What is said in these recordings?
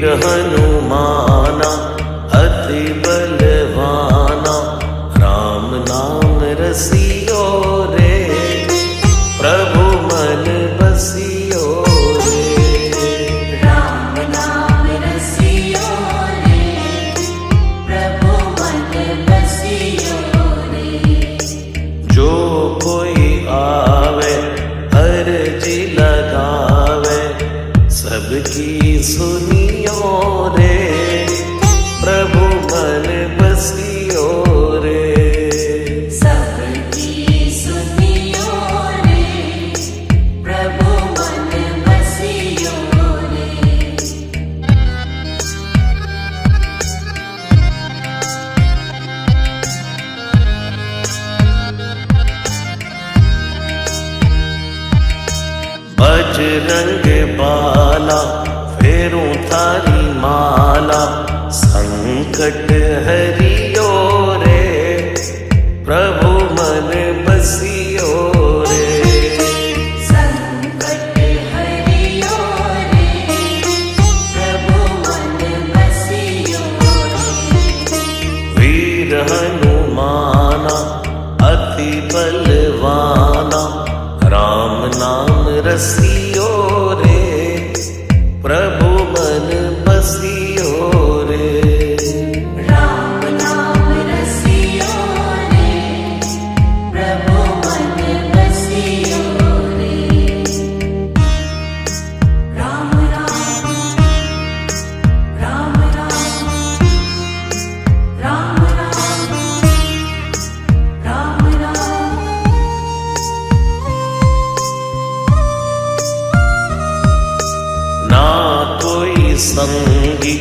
वीर हनुमाना अति बलवाना, राम नाम रसियो रे, प्रभु मन बसियो रे। राम नाम रसियो रे, प्रभु मन बसियो रे। जो कोई आवे अर्जी लगावे, सबकी सुनियो रे, प्रभु मन बसियो रे। सबकी सुनियो रे, प्रभु मन बसियो रे। बजरंग बाला फेरूं थारी माला, संकट हरियो रे, प्रभु मन बसियो रे। संकट हरियो रे, प्रभु मन बसियो रे। वीर हनुमाना अति बलवाना, राम नाम रसियो रे, प्रभु मन बसियो रे। राम नाम रसियो रे, प्रभु मन बसियो रे। राम राम राम राम, राम राम राम राम। ना कोई संगी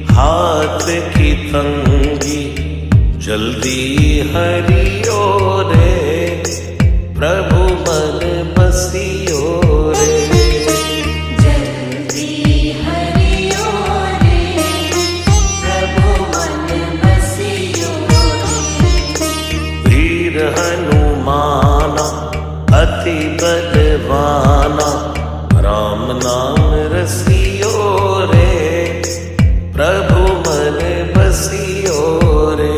हाथ की तंगी, जल्दी हरियो रे, प्रभु मन बसियो रे। जल्दी हरियो रे, प्रभु मन बसियो रे। वीर हनुमाना अति बलवाना, राम नाम रसियो रे, प्रभु मन बसियो रे।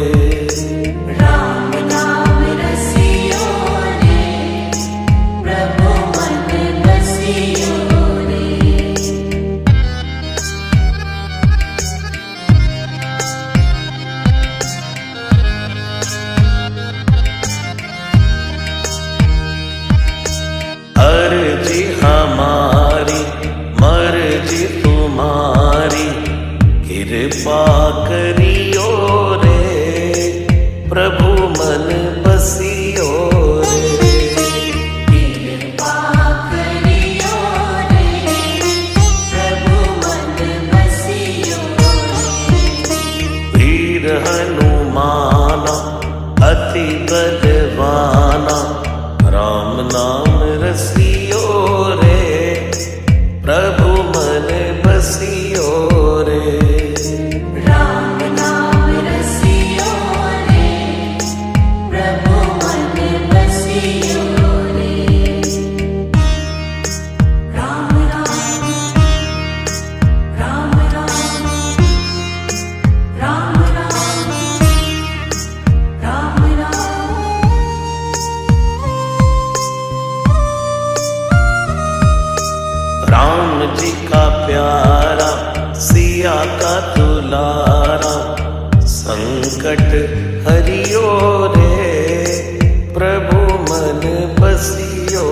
राम नाम रसियो रे, प्रभु मन बसियो रे। अर्जी हमारी मर्जी तुम्हारी, कृपा करियो रे, प्रभु मन बसियो रे। कृपा करियो रे, प्रभु मन बसियो रे। वीर हनुमाना अति बलवाना, राम नाम रसियो रे, प्रभु मन बसियो रे। राम नाम रसियो रे, प्रभु मन बसियो रे। राम राम राम राम, राम राम राम राम। राम जी का प्यारा सिया का दुलारा, संकट हरियो रे, प्रभु मन बसियो